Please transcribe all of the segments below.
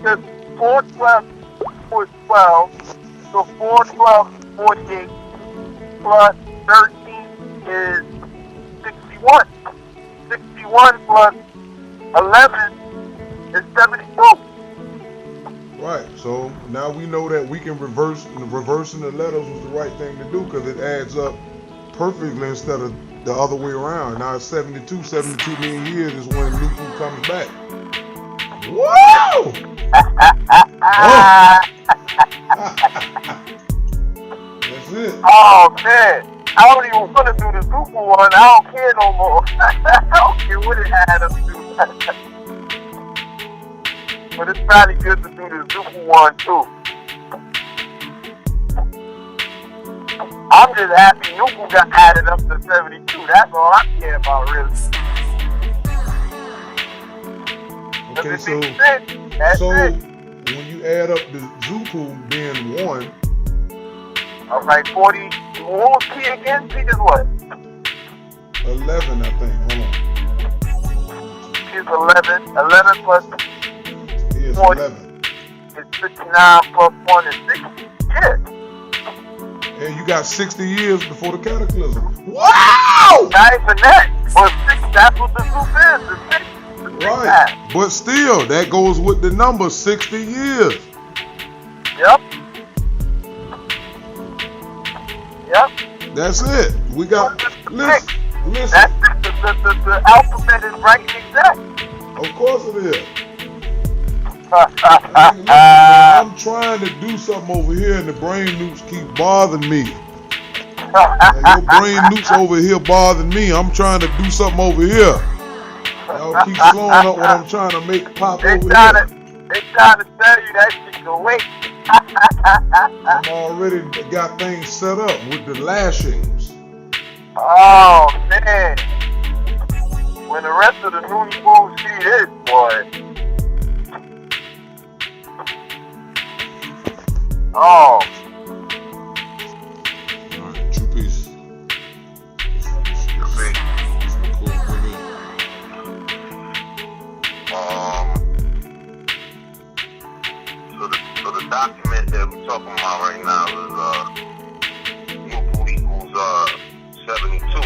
because 4 was 12, so 4 12 is 48, plus 13 is 61. 61 plus 11 is 72. Right, so now we know that we can reversing the letters was the right thing to do because it adds up perfectly instead of the other way around. Now it's 72. 72 million years is when Noopooh comes back. Whoa! Oh. That's it. Oh man, I don't even want to do the Noopooh one. I don't care no more. I don't care what it had up to. But it's probably good to do the Noopooh one too. I'm just happy Noopooh got added up to 72. That's all I care about, really. Okay, so it. when you add up the Noopooh being 1. Alright, 40. What was P again? P is what? 11, I think. Hold on. P is 11. 11 plus It's 40 11. is 59 plus 1 is 60. Yeah. And you got 60 years before the cataclysm. Wow! Not even that. But 6, that's what the Noopooh is. The 6. Right. But still, that goes with the number 60 years. Yep. Yep. That's it. We got. Listen. That's the alphabet is right and exact. Of course it is. Listen, I'm trying to do something over here, and the brain newts keep bothering me. And your brain newts over here bothering me. I'm trying to do something over here. Y'all keep slowing up what I'm trying to make pop over here. They trying to tell you that shit can wait. I'm already got things set up with the lashings. Oh man. When the rest of the Noopooh see this, boy. Oh. Alright, true peace. So the document that we're talking about right now is Noopooh equals 72.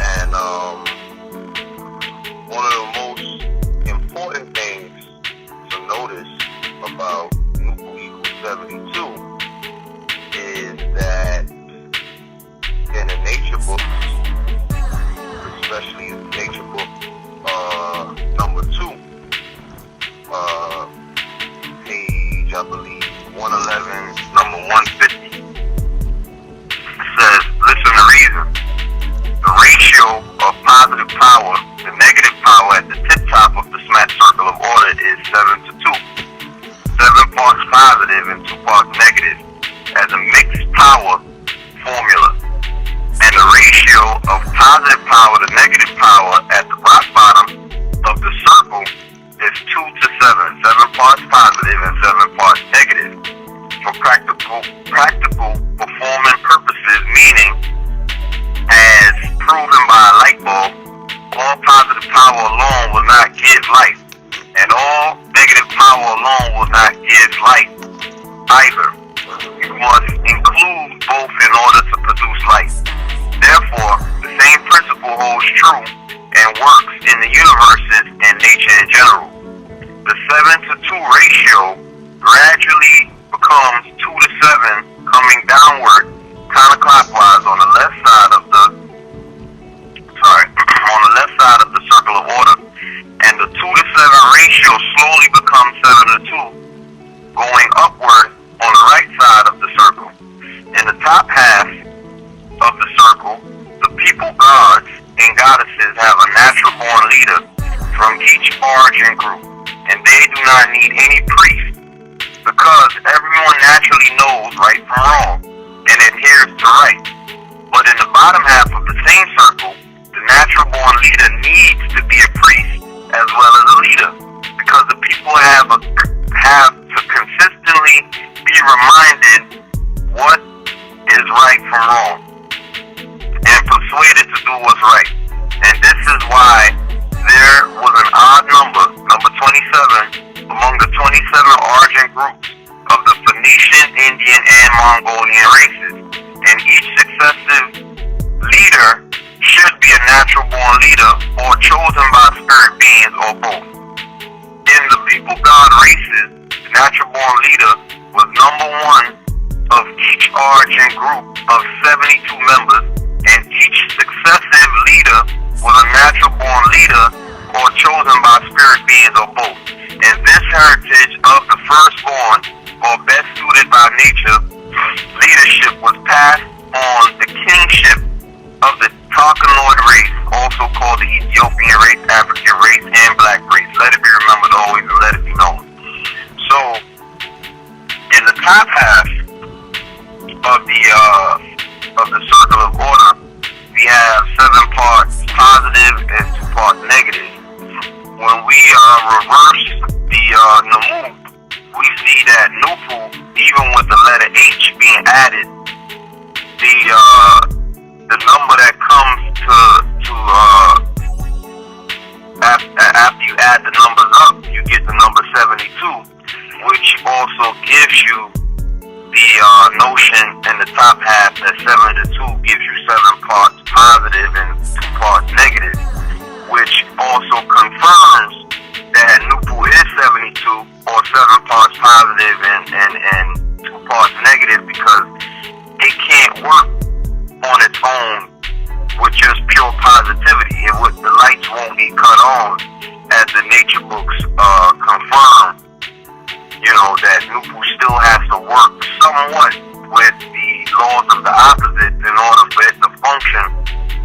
And one of the most important things to notice about Noopooh equals 72 is that in the nature books, especially nature book number 2, page, I believe, 111, number 150, says, listen to reason. The ratio of positive power to negative power at the tip top of the smack circle of order is 7 to 2. 7 parts positive and 2 parts negative as a mixed power formula. And the ratio of positive power to negative power at the rock bottom of the circle is 2 to 7. 7 parts positive and 7 parts negative. For practical performing purposes, meaning, as proven by a light bulb, all positive power alone will not give light, and all negative power alone will not give light either. You must include both in order to produce light. Therefore, the same principle holds true and works in the universes and nature in general. The 7 to 2 ratio gradually becomes 2 to 7, coming downward counterclockwise on the left side of the circle of order, and the 2 to 7 ratio slowly becomes 7 to 2, going upward on the right side of the circle. In the top half of the circle, the people gods and goddesses have a natural born leader from each origin group, and they do not need any priest, because everyone naturally knows right from wrong and adheres to right. But in the bottom half of the same circle, the natural born leader needs to be a priest as well as a leader, because the people have to consistently be reminded what is right from wrong and persuaded to do what's right. And this is why there was an odd number 27, among Phoenician, Indian, and Mongolian races. And each successive leader should be a natural-born leader or chosen by spirit beings or both. In the people god races, the natural-born leader was number one of each origin group of 72 members, and each successive leader was a natural-born leader or chosen by spirit beings or both. And this heritage of the firstborn, or best suited by nature, leadership was passed on the kingship of the Tarkanoid race, also called the Ethiopian race, African race, and black race. Let it be remembered always and let it be known. So, in the top half of the circle of order, we have 7 parts positive and 2 parts negative. When we reverse the Noopooh, we see that Noopooh, even with the letter H being added, the number that comes to after you add the numbers up, you get the number 72, which also gives you the notion in the top half that 7 to 2 gives you 7 parts positive and 2 parts negative, which also confirms that Noopooh is 72 or 7 parts positive and 2 parts negative, because it can't work on its own with just pure positivity. The lights won't be cut on, as the nature books confirm. That Noopooh still has to work somewhat with the laws of the opposite in order for it to function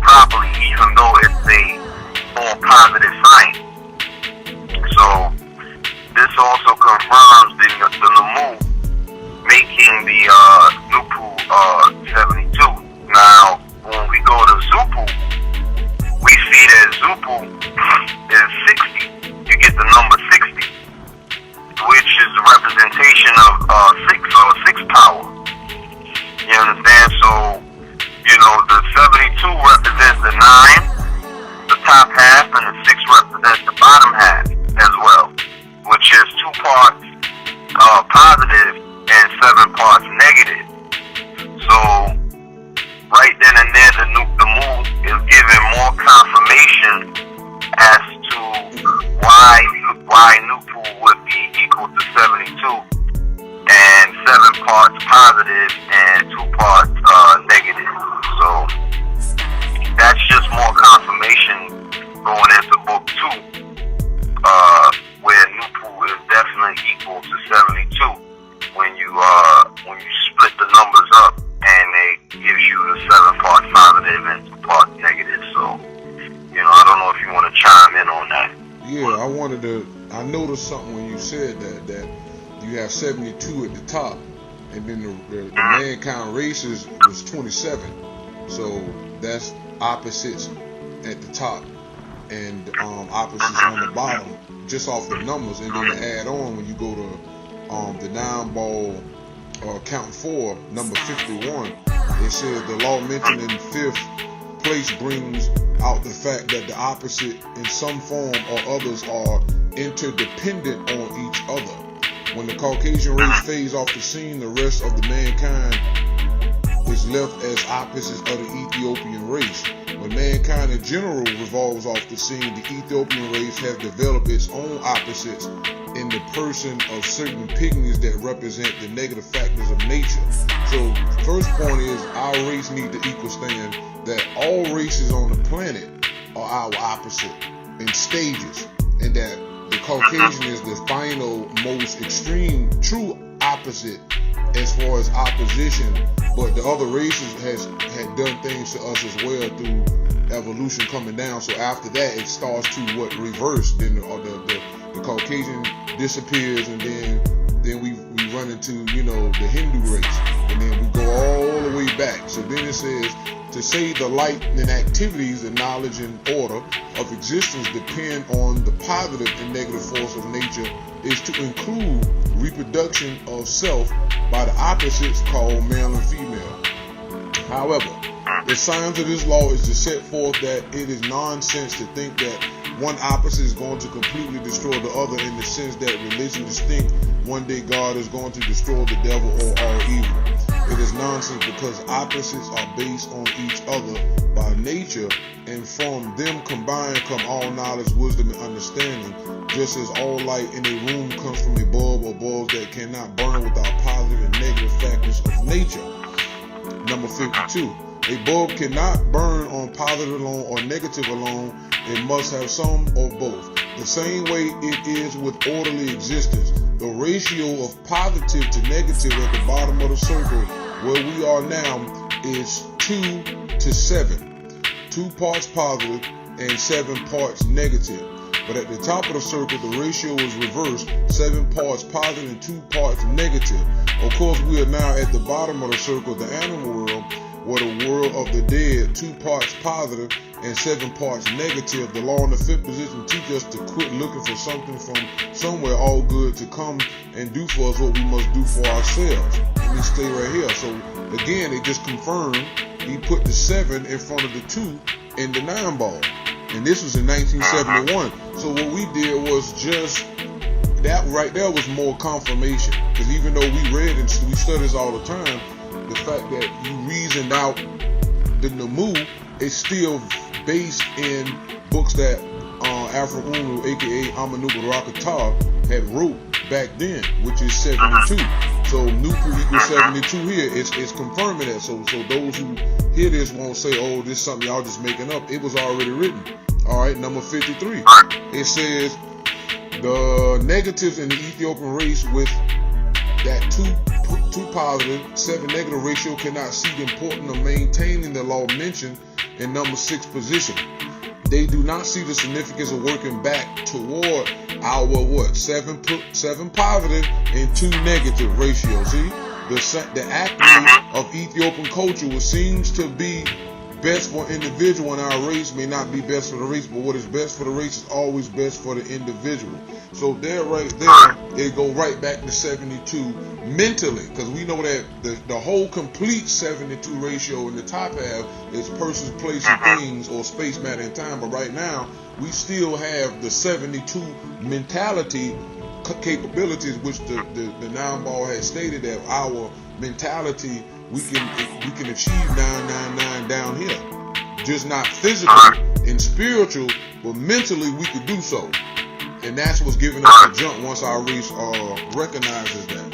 properly, even though it's a more positive sign. So this also confirms the Noopooh, making the Noopooh 72. Now, when we go to Zoopooh, we see that Zoopooh is 60. You get the number 60, which is a representation of 6 power. You understand? So, the 72 represents the 9, the top half, and the 6 represents the bottom half as well, which is 2 parts positive and 7 parts negative. So, right then and there, the move is giving more confirmation as to why Noopooh would be equal to 72, and 7 parts positive and 2 parts negative. So that's just more confirmation going into book 2, where Noopooh is definitely equal to 72 when you split the numbers up, and it gives you the 7 parts positive and 2 parts negative. So, I don't know if you want to chime in on that. Yeah, I noticed something when you said that you have 72 at the top, and then the mankind races was 27. So that's opposites at the top and opposites on the bottom, just off the numbers. And then to add on, when you go to the 9-ball count 4, number 51, it says the law mentioned in 5th place brings out the fact that the opposite in some form or others are interdependent on each other. When the Caucasian race fades off the scene, the rest of the mankind is left as opposites of the Ethiopian race. When mankind in general revolves off the scene, the Ethiopian race has developed its own opposites in the person of certain pygmies that represent the negative factors of nature. So, first point is our race needs to equal stand that all races on the planet are our opposite in stages, and that the Caucasian is the final, most extreme, true opposite as far as opposition, but the other races had done things to us as well through evolution coming down. So after that, it starts to reverse. Then the Caucasian disappears, and then we run into the Hindu race, and then we go all the way back. So then it says, to say the light and activities, the knowledge and order of existence depend on the positive and negative force of nature is to include reproduction of self by the opposites called male and female. However, the signs of this law is to set forth that it is nonsense to think that one opposite is going to completely destroy the other, in the sense that religion distinct one day God is going to destroy the devil or all evil. It is nonsense because opposites are based on each other by nature, and from them combined come all knowledge, wisdom, and understanding. Just as all light in a room comes from a bulb or bulbs that cannot burn without positive and negative factors of nature. Number 52. A bulb cannot burn on positive alone or negative alone. It must have some or both. The same way it is with orderly existence. The ratio of positive to negative at the bottom of the circle where we are now is 2 to 7. 2 parts positive and 7 parts negative. But at the top of the circle, the ratio is reversed, 7 parts positive and 2 parts negative. Of course, we are now at the bottom of the circle, the animal world, where the world of the dead, 2 parts positive and 7 parts negative. The law in the 5th position teaches us to quit looking for something from somewhere all good to come and do for us what we must do for ourselves. Let me stay right here. So again, it just confirmed he put the 7 in front of the 2 in the 9 ball. And this was in 1971. So what we did was just, that right there was more confirmation. Because even though we read and we study this all the time, the fact that you reasoned out the Noopooh is still based in books that Afro-Unu, aka A-Noot had wrote back then, which is 72. So Noopooh equals 72 here. It's confirming that. So those who hear this won't say, oh, this is something y'all just making up. It was already written. All right, number 53. It says the negatives in the Ethiopian race with that 2 positive, 7 negative ratio cannot see the importance of maintaining the law mentioned in number 6 position. They do not see the significance of working back toward our what? 7 positive and 2 negative ratio. See, the acme of Ethiopian culture, which seems to be best for individual in our race, may not be best for the race, but what is best for the race is always best for the individual. So there, right there, it go right back to 72 mentally, because we know that the whole complete 72 ratio in the top half is persons, places, things, or space, matter, and time. But right now, we still have the 72 mentality capabilities, which the 9 ball has stated that our mentality we can achieve 999 down here, just not physically and spiritual, but mentally we could do so, and that's what's giving us a jump once our race recognizes that.